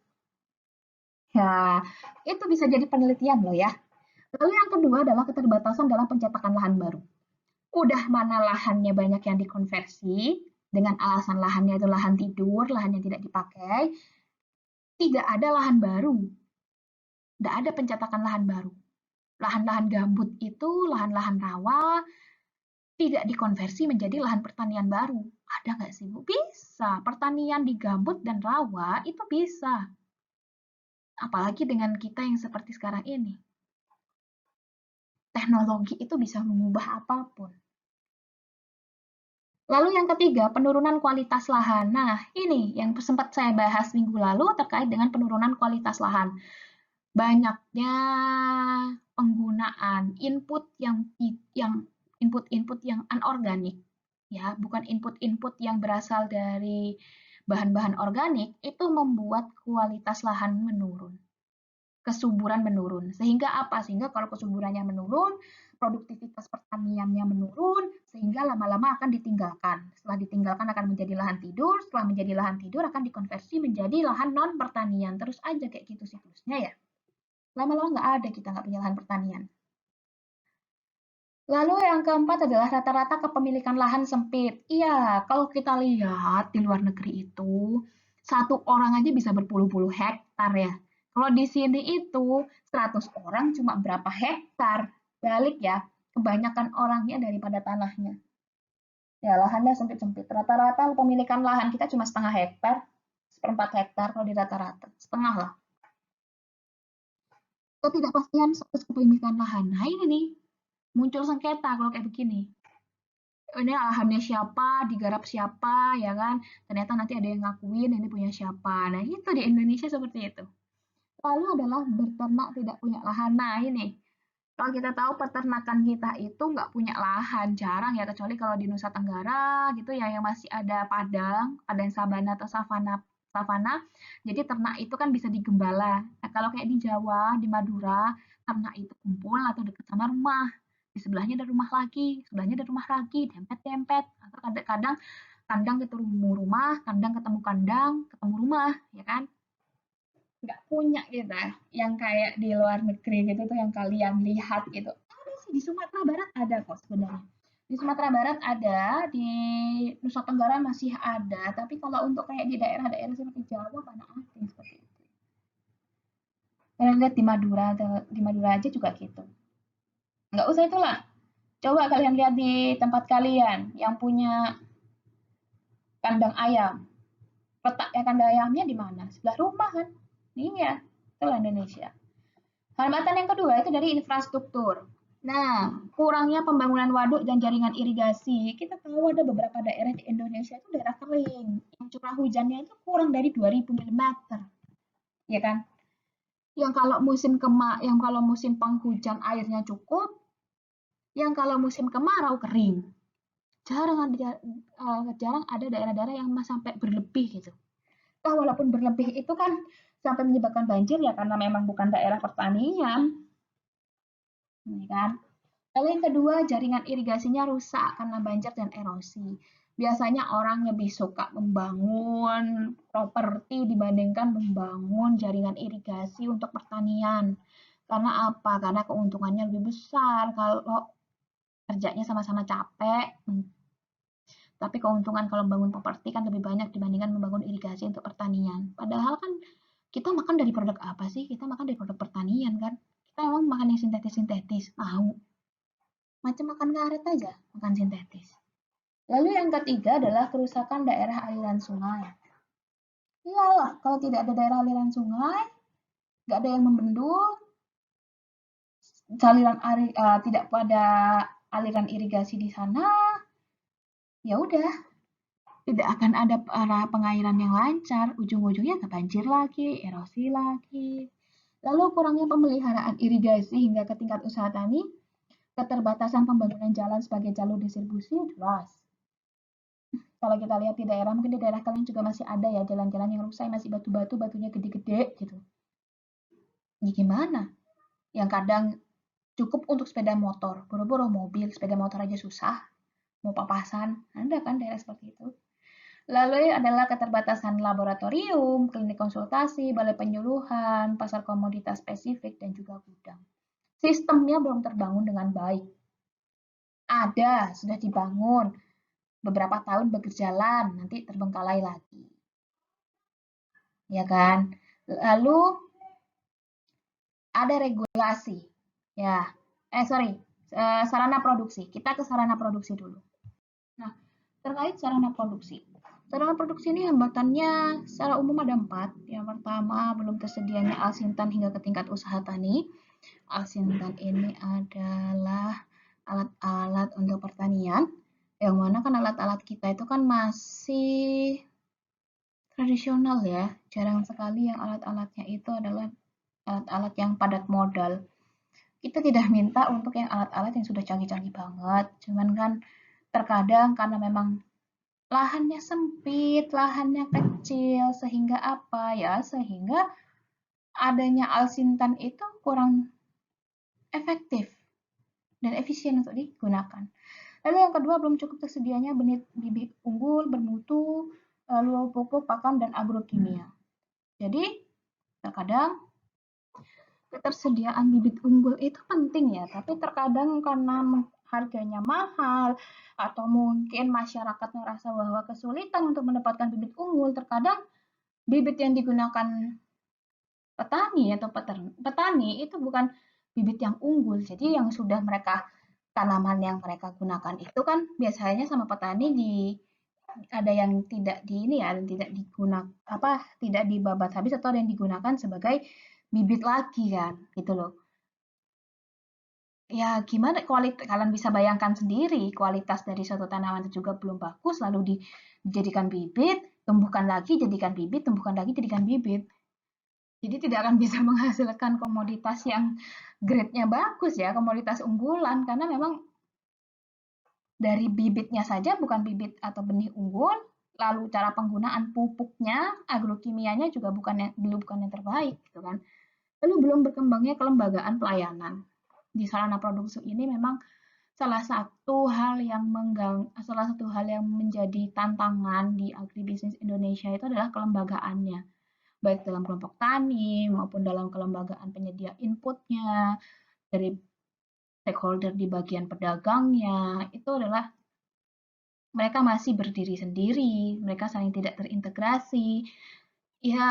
Ya, itu bisa jadi penelitian loh ya. Lalu yang kedua adalah keterbatasan dalam pencetakan lahan baru. Udah mana lahannya banyak yang dikonversi, dengan alasan lahannya itu lahan tidur, lahan yang tidak dipakai, tidak ada lahan baru. Tidak ada pencetakan lahan baru. Lahan-lahan gambut itu, lahan-lahan rawa, tidak dikonversi menjadi lahan pertanian baru. Ada nggak sih, Bu? Bisa. Pertanian di gambut dan rawa itu bisa. Apalagi dengan kita yang seperti sekarang ini. Teknologi itu bisa mengubah apapun. Lalu yang ketiga, penurunan kualitas lahan. Nah, ini yang sempat saya bahas minggu lalu terkait dengan penurunan kualitas lahan. Banyaknya penggunaan input-input yang anorganik, ya, bukan input-input yang berasal dari bahan-bahan organik, itu membuat kualitas lahan menurun, kesuburan menurun. Sehingga apa? Sehingga kalau kesuburannya menurun, produktivitas pertaniannya menurun, sehingga lama-lama akan ditinggalkan. Setelah ditinggalkan akan menjadi lahan tidur, setelah menjadi lahan tidur akan dikonversi menjadi lahan non pertanian. Terus aja kayak gitu siklusnya ya. Lama-lama nggak ada, kita nggak punya lahan pertanian. Lalu yang keempat adalah rata-rata kepemilikan lahan sempit. Iya, kalau kita lihat di luar negeri itu, satu orang aja bisa berpuluh-puluh hektar ya. Kalau di sini itu 100 orang cuma berapa hektar. Balik ya, kebanyakan orangnya daripada tanahnya. Ya, lahannya sempit-sempit. Rata-rata pemilikan lahan kita cuma setengah hektar, seperempat hektar kalau di rata-rata. Setengah lah. Ketidakpastian status kepemilikan lahan. Nah ini nih, muncul sengketa kalau kayak begini. Ini lahannya siapa, digarap siapa, ya kan? Ternyata nanti ada yang ngakuin ini punya siapa. Nah itu di Indonesia seperti itu. Lalu adalah berternak tidak punya lahan. Nah ini, kalau kita tahu peternakan kita itu nggak punya lahan, jarang ya, kecuali kalau di Nusa Tenggara gitu ya, yang masih ada padang sabana atau savana. Jadi ternak itu kan bisa digembala. Nah, kalau kayak di Jawa, di Madura, ternak itu kumpul atau dekat sama rumah. Di sebelahnya ada rumah lagi, sebelahnya ada rumah lagi, dempet-dempet. Atau kadang-kadang kandang ketemu rumah, kandang ketemu kandang, ketemu rumah, ya kan? Nggak punya kita yang kayak di luar negeri gitu tuh yang kalian lihat gitu. Ada sih di Sumatera Barat ada kok sebenarnya. Di Sumatera Barat ada, di Nusa Tenggara masih ada, tapi kalau untuk kayak di daerah-daerah seperti Jawa mana ada yang seperti itu. Kalian lihat di Madura aja juga gitu. Nggak usah itulah. Coba kalian lihat di tempat kalian yang punya kandang ayam. Letaknya kandang ayamnya di mana? Sebelah rumah kan? Iya, itulah Indonesia. Hambatan yang kedua itu dari infrastruktur. Nah, kurangnya pembangunan waduk dan jaringan irigasi. Kita tahu ada beberapa daerah di Indonesia itu daerah kering, yang curah hujannya itu kurang dari 2000 mm, ya kan? Yang kalau musim penghujan airnya cukup, yang kalau musim kemarau kering. Jarang ada daerah-daerah yang sampai berlebih gitu. Nah, walaupun berlebih itu kan sampai menyebabkan banjir ya karena memang bukan daerah pertanian, ya kan? Lalu yang kedua, jaringan irigasinya rusak karena banjir dan erosi. Biasanya orang lebih suka membangun properti dibandingkan membangun jaringan irigasi untuk pertanian. Karena apa? Karena keuntungannya lebih besar kalau kerjanya sama-sama capek. Tapi keuntungan kalau membangun properti kan lebih banyak dibandingkan membangun irigasi untuk pertanian. Padahal kan kita makan dari produk apa sih? Kita makan dari produk pertanian kan? Kita emang makan yang sintetis-sintetis. Mau macam makan karet aja, makan sintetis. Lalu yang ketiga adalah kerusakan daerah aliran sungai. Iyalah, kalau tidak ada daerah aliran sungai, nggak ada yang membendung, tidak pada aliran irigasi di sana, ya udah, tidak akan ada pengairan yang lancar, ujung-ujungnya ke banjir lagi, erosi lagi. Lalu kurangnya pemeliharaan irigasi hingga ke tingkat usaha tani, keterbatasan pembangunan jalan sebagai jalur distribusi jelas. Kalau kita lihat di daerah, mungkin di daerah kalian juga masih ada ya jalan-jalan yang rusak, masih batu-batu, batunya gede-gede gitu. Ya gimana? Yang kadang Cukup untuk sepeda motor, boro-boro mobil, sepeda motor aja susah, mau papasan, ada kan daerah seperti itu. Lalu adalah keterbatasan laboratorium, klinik konsultasi, balai penyuluhan, pasar komoditas spesifik, dan juga gudang. Sistemnya belum terbangun dengan baik. Ada, sudah dibangun, beberapa tahun berjalan, nanti terbengkalai lagi. Ya kan? Lalu ada regulasi. Ya, sarana produksi. Kita ke sarana produksi dulu. Nah, terkait sarana produksi. Sarana produksi ini hambatannya secara umum ada 4. Yang pertama, belum tersedianya alsintan hingga ke tingkat usaha tani. Alsintan ini adalah alat-alat untuk pertanian, yang mana kan alat-alat kita itu kan masih tradisional ya. Jarang sekali yang alat-alatnya itu adalah alat-alat yang padat modal. Kita tidak minta untuk yang alat-alat yang sudah canggih-canggih banget. Cuman kan terkadang karena memang lahannya sempit, lahannya kecil, sehingga apa ya? Sehingga adanya alsintan itu kurang efektif dan efisien untuk digunakan. Lalu yang kedua, belum cukup tersedianya bibit unggul, bermutu, lalu pupuk, pakan, dan agrokimia. Jadi, terkadang ketersediaan bibit unggul itu penting ya, tapi terkadang karena harganya mahal atau mungkin masyarakat merasa bahwa kesulitan untuk mendapatkan bibit unggul, terkadang bibit yang digunakan petani atau petani itu bukan bibit yang unggul. Jadi yang sudah mereka tanaman yang mereka gunakan itu kan biasanya sama petani ada yang tidak di ini ya, tidak digunakan tidak dibabat habis atau ada yang digunakan sebagai bibit lagi kan, gitu loh. Ya gimana kalian bisa bayangkan sendiri kualitas dari suatu tanaman itu juga belum bagus lalu dijadikan bibit, tumbuhkan lagi, jadikan bibit, tumbuhkan lagi, jadikan bibit. Jadi tidak akan bisa menghasilkan komoditas yang grade-nya bagus ya, komoditas unggulan karena memang dari bibitnya saja bukan bibit atau benih unggul, lalu cara penggunaan pupuknya, agrokimianya juga bukan yang terbaik gitu kan. Lalu belum berkembangnya kelembagaan pelayanan. Di sarana produksi ini memang salah satu hal yang menjadi tantangan di agribisnis Indonesia itu adalah kelembagaannya, baik dalam kelompok tani maupun dalam kelembagaan penyedia inputnya, dari stakeholder di bagian pedagangnya, itu adalah mereka masih berdiri sendiri, mereka saling tidak terintegrasi. Ya,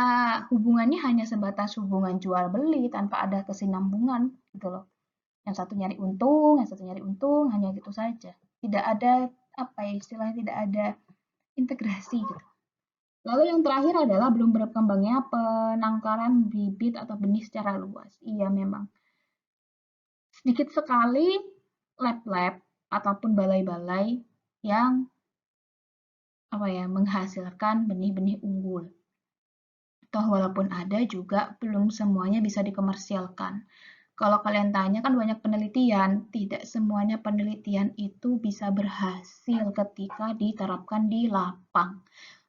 hubungannya hanya sebatas hubungan jual beli tanpa ada kesinambungan gitu loh. Yang satu nyari untung, yang satu nyari untung, hanya gitu saja. Tidak ada apa ya istilahnya, tidak ada integrasi gitu. Lalu yang terakhir adalah belum berkembangnya penangkaran bibit atau benih secara luas. Iya memang. Sedikit sekali lab-lab ataupun balai-balai yang menghasilkan benih-benih unggul. Toh walaupun ada juga belum semuanya bisa dikomersialkan. Kalau kalian tanya kan banyak penelitian, tidak semuanya penelitian itu bisa berhasil ketika diterapkan di lapang.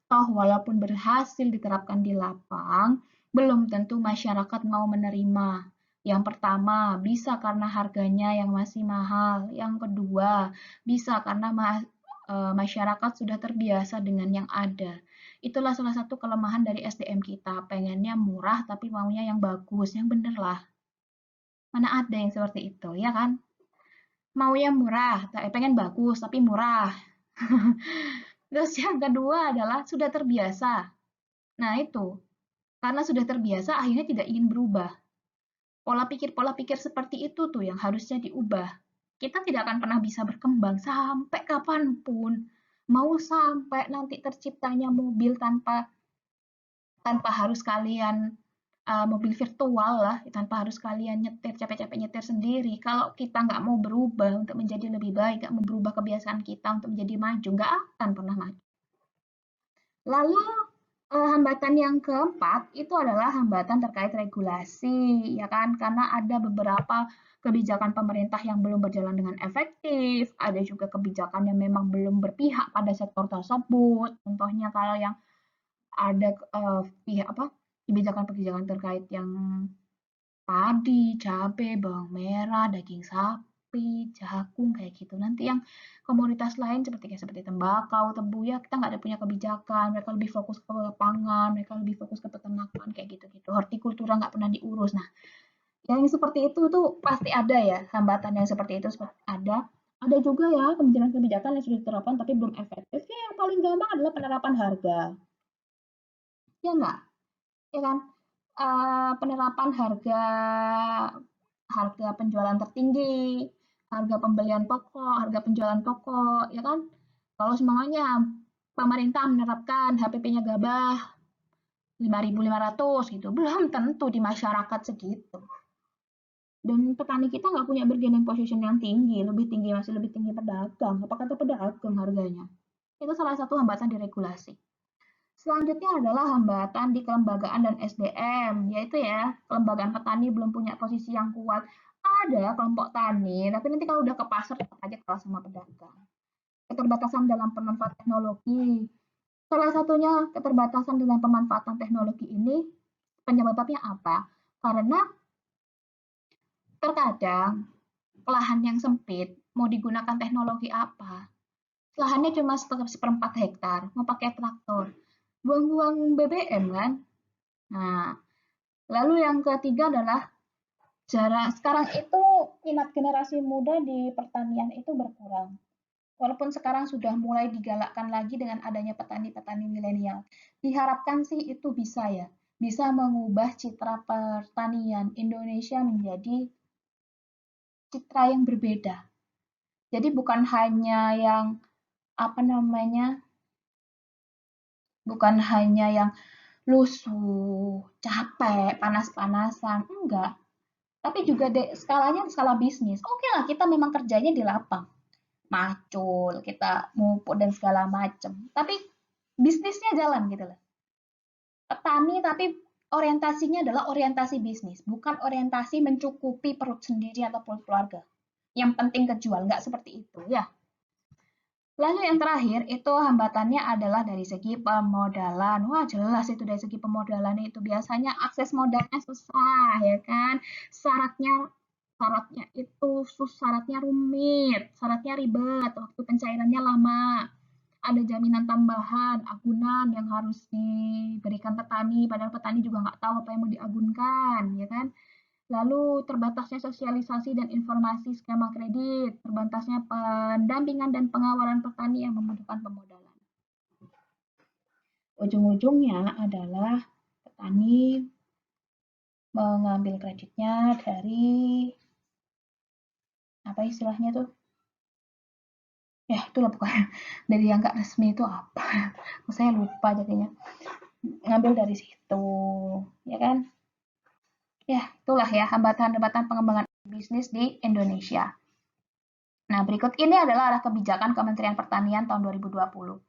Toh walaupun berhasil diterapkan di lapang, belum tentu masyarakat mau menerima. Yang pertama, bisa karena harganya yang masih mahal. Yang kedua, bisa karena masyarakat sudah terbiasa dengan yang ada. Itulah salah satu kelemahan dari SDM kita. Pengennya murah tapi maunya yang bagus, yang bener lah. Mana ada yang seperti itu, ya kan? Mau yang murah, pengen bagus tapi murah. Terus yang kedua adalah sudah terbiasa. Nah itu, karena sudah terbiasa akhirnya tidak ingin berubah. Pola pikir seperti itu tuh yang harusnya diubah. Kita tidak akan pernah bisa berkembang sampai kapanpun. Mau sampai nanti terciptanya mobil tanpa tanpa harus kalian mobil virtual lah, tanpa harus kalian nyetir capek-capek nyetir sendiri. Kalau kita nggak mau berubah untuk menjadi lebih baik, nggak mau berubah kebiasaan kita untuk menjadi maju, nggak akan pernah maju. Lalu hambatan yang keempat itu adalah hambatan terkait regulasi, ya kan? Karena ada beberapa kebijakan pemerintah yang belum berjalan dengan efektif, ada juga kebijakan yang memang belum berpihak pada sektor tersebut. Contohnya kalau yang ada kebijakan-kebijakan terkait yang padi, cabai, bawang merah, daging sapi, jagung kayak gitu. Nanti yang komoditas lain seperti tembakau, tebu ya kita nggak ada punya kebijakan. Mereka lebih fokus ke pangan, mereka lebih fokus ke peternakan kayak gitu-gitu. Hortikultura nggak pernah diurus. Nah, yang seperti itu tuh pasti ada ya hambatan yang seperti itu seperti ada. Ada juga ya kebijakan-kebijakan yang sudah diterapkan tapi belum efektif. Ya, yang paling gampang adalah penerapan harga. Ya enggak? Ya kan? Penerapan harga harga penjualan tertinggi, harga pembelian pokok, harga penjualan pokok, ya kan? Kalau semuanya pemerintah menerapkan HPP-nya gabah 5.500 gitu, belum tentu di masyarakat segitu. Dan petani kita nggak punya bargaining position yang tinggi, masih lebih tinggi pedagang. Apa kata pedagang harganya? Itu salah satu hambatan di regulasi. Selanjutnya adalah hambatan di kelembagaan dan SDM, yaitu ya kelembagaan petani belum punya posisi yang kuat. Ada kelompok tani, tapi nanti kalau udah ke pasar tetap aja kalah sama pedagang. Keterbatasan dalam pemanfaatan teknologi. Salah satunya keterbatasan dalam pemanfaatan teknologi ini penyebabnya apa? Karena terkadang lahan yang sempit mau digunakan teknologi apa? Lahannya cuma seperempat hektar, mau pakai traktor, buang-buang BBM kan? Nah, lalu yang ketiga adalah jarak. Sekarang itu minat generasi muda di pertanian itu berkurang. Walaupun sekarang sudah mulai digalakkan lagi dengan adanya petani-petani milenial. Diharapkan sih itu bisa ya, bisa mengubah citra pertanian Indonesia menjadi citra yang berbeda. Jadi bukan hanya yang apa namanya, bukan hanya yang lusuh, capek, panas-panasan, enggak. Tapi juga skalanya skala bisnis. Oke lah, kita memang kerjanya di lapang, macul, kita mupuk dan segala macam. Tapi bisnisnya jalan gitu loh. Petani tapi orientasinya adalah orientasi bisnis, bukan orientasi mencukupi perut sendiri atau perut keluarga. Yang penting kejual, nggak seperti itu ya. Lalu yang terakhir itu hambatannya adalah dari segi pemodalan. Wah, jelas itu dari segi pemodalan itu biasanya akses modalnya susah ya kan. Syaratnya syaratnya itu syaratnya rumit, syaratnya ribet, waktu pencairannya lama. Ada jaminan tambahan, agunan yang harus diberikan petani, padahal petani juga nggak tahu apa yang mau diagunkan, ya kan? Lalu terbatasnya sosialisasi dan informasi skema kredit, terbatasnya pendampingan dan pengawalan petani yang membutuhkan pemodalan. Ujung-ujungnya adalah petani mengambil kreditnya dari apa istilahnya tuh? Ya itulah pokoknya dari yang nggak resmi itu apa? Saya lupa jadinya. Ngambil dari situ, ya kan? Ya itulah ya hambatan-hambatan pengembangan bisnis di Indonesia. Nah, berikut ini adalah arah kebijakan Kementerian Pertanian tahun 2020.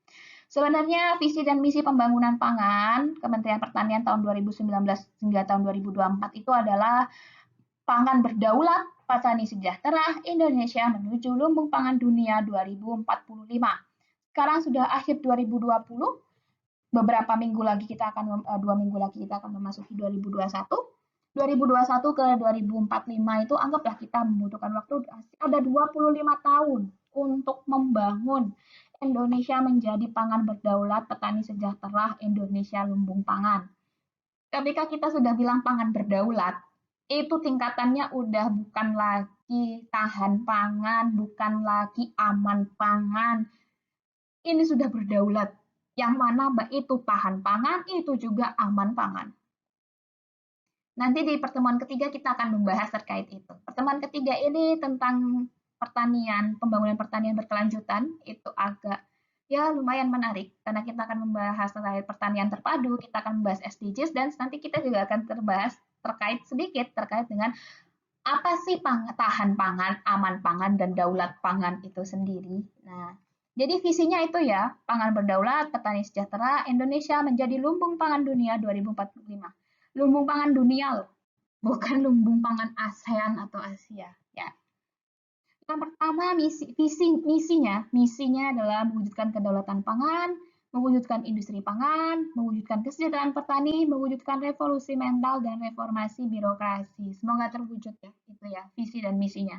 Sebenarnya visi dan misi pembangunan pangan Kementerian Pertanian tahun 2019 hingga tahun 2024 itu adalah pangan berdaulat, petani sejahtera, Indonesia menuju lumbung pangan dunia 2045. Sekarang sudah akhir 2020, beberapa minggu lagi kita akan 2 minggu lagi kita akan memasuki 2021. 2021 ke 2045 itu anggaplah kita membutuhkan waktu ada 25 tahun untuk membangun Indonesia menjadi pangan berdaulat, petani sejahtera, Indonesia lumbung pangan. Ketika kita sudah bilang pangan berdaulat, itu tingkatannya udah bukan lagi tahan pangan, bukan lagi aman pangan. Ini sudah berdaulat. Yang mana itu tahan pangan, itu juga aman pangan. Nanti di pertemuan ketiga kita akan membahas terkait itu. Pertemuan ketiga ini tentang pertanian, pembangunan pertanian berkelanjutan, itu agak ya lumayan menarik karena kita akan membahas terkait pertanian terpadu, kita akan membahas SDGs dan nanti kita juga akan terbahas terkait sedikit terkait dengan apa sih tahan pangan, aman pangan dan daulat pangan itu sendiri. Nah, jadi visinya itu ya, pangan berdaulat, petani sejahtera, Indonesia menjadi lumbung pangan dunia 2045. Lumbung pangan dunia loh, bukan lumbung pangan ASEAN atau Asia. Ya. Yang pertama misinya adalah mewujudkan kedaulatan pangan, mewujudkan industri pangan, mewujudkan kesejahteraan petani, mewujudkan revolusi mental dan reformasi birokrasi. Semoga terwujud ya, itu ya visi dan misinya.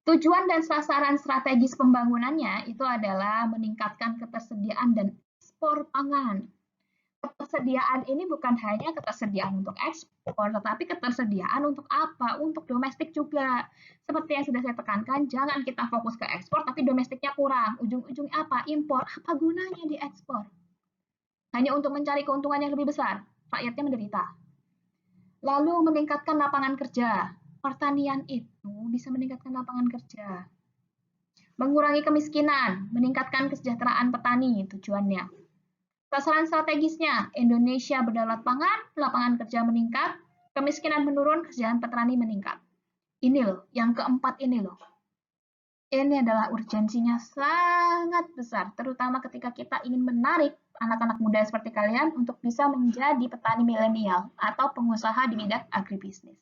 Tujuan dan sasaran strategis pembangunannya itu adalah meningkatkan ketersediaan dan ekspor pangan. Ketersediaan ini bukan hanya ketersediaan untuk ekspor, tetapi ketersediaan untuk apa? Untuk domestik juga. Seperti yang sudah saya tekankan, jangan kita fokus ke ekspor, tapi domestiknya kurang. Ujung-ujungnya apa? Impor. Apa gunanya diekspor? Hanya untuk mencari keuntungan yang lebih besar. Rakyatnya menderita. Lalu meningkatkan lapangan kerja. Pertanian itu bisa meningkatkan lapangan kerja. Mengurangi kemiskinan, meningkatkan kesejahteraan petani tujuannya. Sasaran strategisnya, Indonesia berdaulat pangan, lapangan kerja meningkat, kemiskinan menurun, kesejahteraan petani meningkat. Ini loh, yang keempat ini loh. Ini adalah urgensinya sangat besar, terutama ketika kita ingin menarik anak-anak muda seperti kalian untuk bisa menjadi petani milenial atau pengusaha di bidang agribisnis.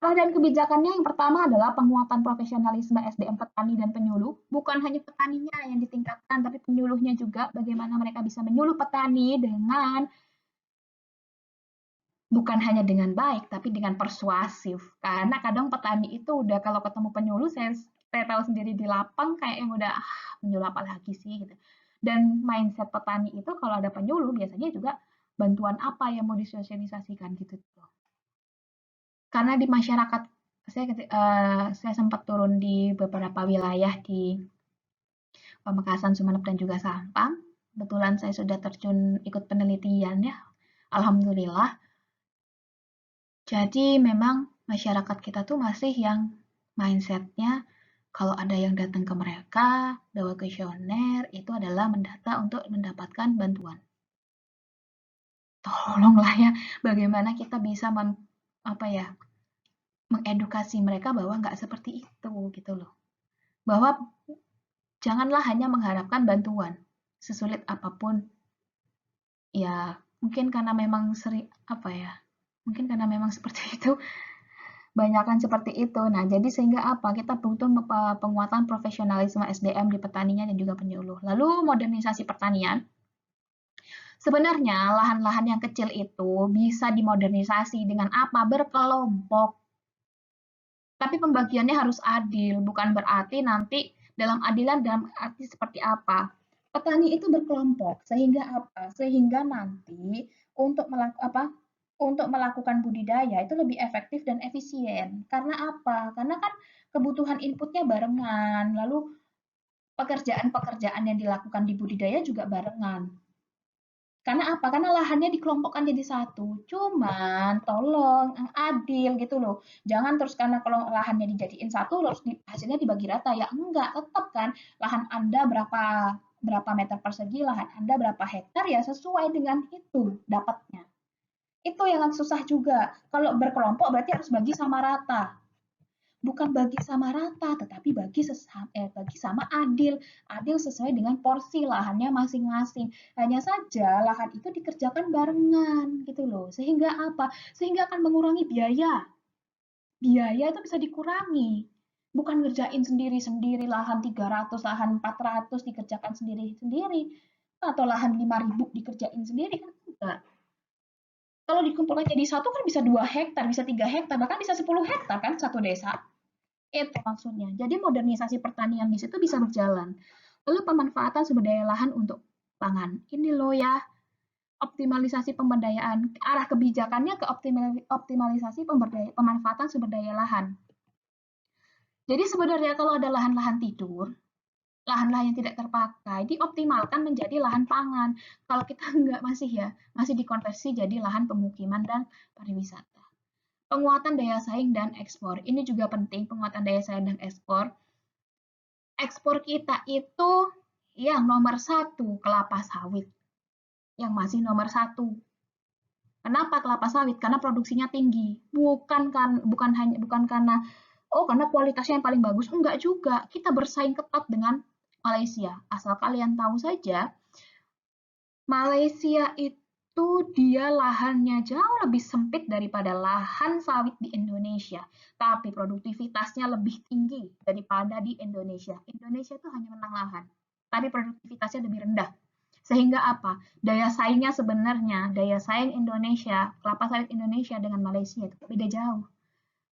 Dan kebijakannya yang pertama adalah penguatan profesionalisme SDM petani dan penyuluh. Bukan hanya petaninya yang ditingkatkan, tapi penyuluhnya juga. Bagaimana mereka bisa menyuluh petani dengan bukan hanya dengan baik, tapi dengan persuasif. Karena kadang petani itu udah kalau ketemu penyuluh, saya tahu sendiri di lapang kayak yang udah penyuluh apa lagi sih gitu. Dan mindset petani itu kalau ada penyuluh biasanya juga bantuan apa yang mau disosialisasikan gitu. Karena di masyarakat saya sempat turun di beberapa wilayah di Pamekasan, Sumeneb, dan juga Sampang. Kebetulan saya sudah terjun ikut penelitian ya, alhamdulillah. Jadi memang masyarakat kita tuh masih yang mindsetnya kalau ada yang datang ke mereka bawa kuesioner itu adalah mendata untuk mendapatkan bantuan. Tolonglah ya, bagaimana kita bisa mengedukasi mereka bahwa nggak seperti itu gitu loh. Bahwa janganlah hanya mengharapkan bantuan sesulit apapun. Ya, mungkin karena memang mungkin karena memang seperti itu, banyakan seperti itu. Nah, jadi sehingga apa? Kita butuh penguatan profesionalisme SDM di petaninya dan juga penyuluh. Lalu modernisasi pertanian. Sebenarnya lahan-lahan yang kecil itu bisa dimodernisasi dengan apa? Berkelompok. Tapi pembagiannya harus adil, bukan berarti nanti dalam adilan dalam arti seperti apa. Petani itu berkelompok, sehingga apa? Sehingga nanti untuk melakukan budidaya itu lebih efektif dan efisien. Karena apa? Karena kan kebutuhan inputnya barengan, lalu pekerjaan-pekerjaan yang dilakukan di budidaya juga barengan. Karena apa? Karena lahannya dikelompokkan jadi satu. Cuman tolong yang adil gitu loh. Jangan terus karena kalau lahannya dijadiin satu terus hasilnya dibagi rata ya. Enggak, tetap kan lahan Anda berapa meter persegi, lahan Anda berapa hektar ya sesuai dengan itu dapatnya. Itu yang susah juga. Kalau berkelompok berarti harus bagi sama rata. Bukan bagi sama rata, tetapi bagi sama adil. Adil sesuai dengan porsi lahannya masing-masing. Hanya saja lahan itu dikerjakan barengan gitu loh. Sehingga apa? Sehingga akan mengurangi biaya. Biaya itu bisa dikurangi. Bukan ngerjain sendiri-sendiri lahan 300, lahan 400 dikerjakan sendiri-sendiri. Atau lahan 5.000 dikerjain sendiri kan enggak. Kalau dikumpulkan jadi satu kan bisa 2 hektar, bisa 3 hektar, bahkan bisa 10 hektar kan satu desa. Itu maksudnya. Jadi modernisasi pertanian di situ bisa berjalan. Lalu pemanfaatan sumber daya lahan untuk pangan. Ini loh ya, optimalisasi pemberdayaan. Arah kebijakannya ke optimalisasi pemanfaatan sumber daya lahan. Jadi sebenarnya kalau ada lahan-lahan tidur, lahan-lahan yang tidak terpakai dioptimalkan menjadi lahan pangan. Kalau kita masih dikonversi jadi lahan pemukiman dan pariwisata. Penguatan daya saing dan ekspor. Ini juga penting, penguatan daya saing dan ekspor. Ekspor kita itu yang nomor 1 kelapa sawit. Yang masih nomor 1. Kenapa kelapa sawit? Karena produksinya tinggi. Bukan karena karena kualitasnya yang paling bagus. Enggak juga. Kita bersaing ketat dengan Malaysia. Asal kalian tahu saja, Malaysia itu dia lahannya jauh lebih sempit daripada lahan sawit di Indonesia. Tapi produktivitasnya lebih tinggi daripada di Indonesia. Indonesia itu hanya menang lahan. tapi produktivitasnya lebih rendah. Sehingga apa? Daya saingnya sebenarnya, daya saing Indonesia, kelapa sawit Indonesia dengan Malaysia itu beda jauh.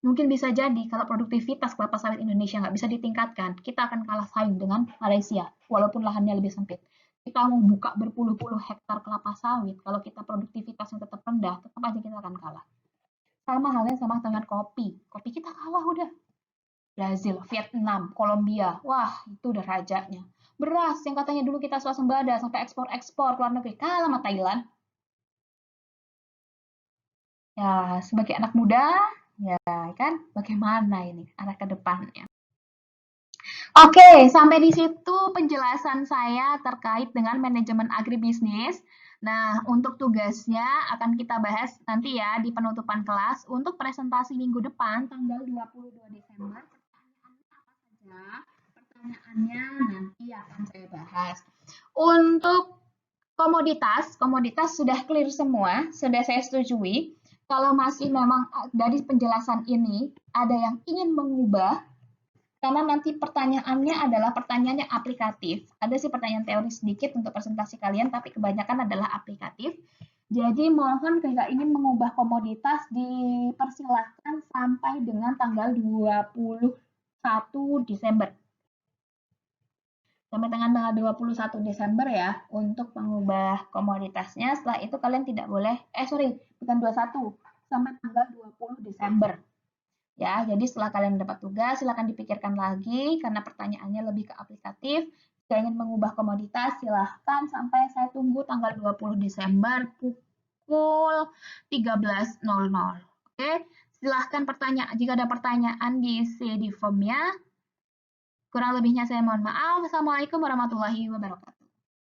Mungkin bisa jadi kalau produktivitas kelapa sawit Indonesia nggak bisa ditingkatkan, kita akan kalah saing dengan Malaysia, walaupun lahannya lebih sempit. Kita mau buka berpuluh-puluh hektar kelapa sawit, kalau kita produktivitasnya tetap rendah, tetap aja kita akan kalah. Sama halnya sama dengan kopi. Kopi kita kalah udah. Brazil, Vietnam, Kolombia, wah itu udah rajanya. Beras yang katanya dulu kita swasembada sampai ekspor-ekspor ke luar negeri, kalah sama Thailand. Ya, sebagai anak muda, ya kan, bagaimana ini arah ke depannya? Oke, sampai di situ penjelasan saya terkait dengan manajemen agribisnis. Nah, untuk tugasnya akan kita bahas nanti ya di penutupan kelas. Untuk presentasi minggu depan, tanggal 22 Desember, pertanyaannya apa saja? Pertanyaannya nanti akan saya bahas. Untuk komoditas sudah clear semua, sudah saya setujui. Kalau masih memang dari penjelasan ini ada yang ingin mengubah, karena nanti pertanyaannya adalah pertanyaan yang aplikatif. Ada sih pertanyaan teori sedikit untuk presentasi kalian, tapi kebanyakan adalah aplikatif. Jadi mohon jika ingin mengubah komoditas dipersilahkan sampai dengan tanggal 21 Desember. Sampai dengan tanggal 21 Desember ya untuk mengubah komoditasnya. Setelah itu kalian tidak boleh, bukan 21, sampai tanggal 20 Desember. Ya, jadi setelah kalian dapat tugas, silakan dipikirkan lagi karena pertanyaannya lebih ke aplikatif. Jika ingin mengubah komoditas, silahkan sampai saya tunggu tanggal 20 Desember pukul 13.00. Oke, silahkan pertanyaan. Jika ada pertanyaan diisi di formnya. Kurang lebihnya saya mohon maaf. Assalamualaikum warahmatullahi wabarakatuh.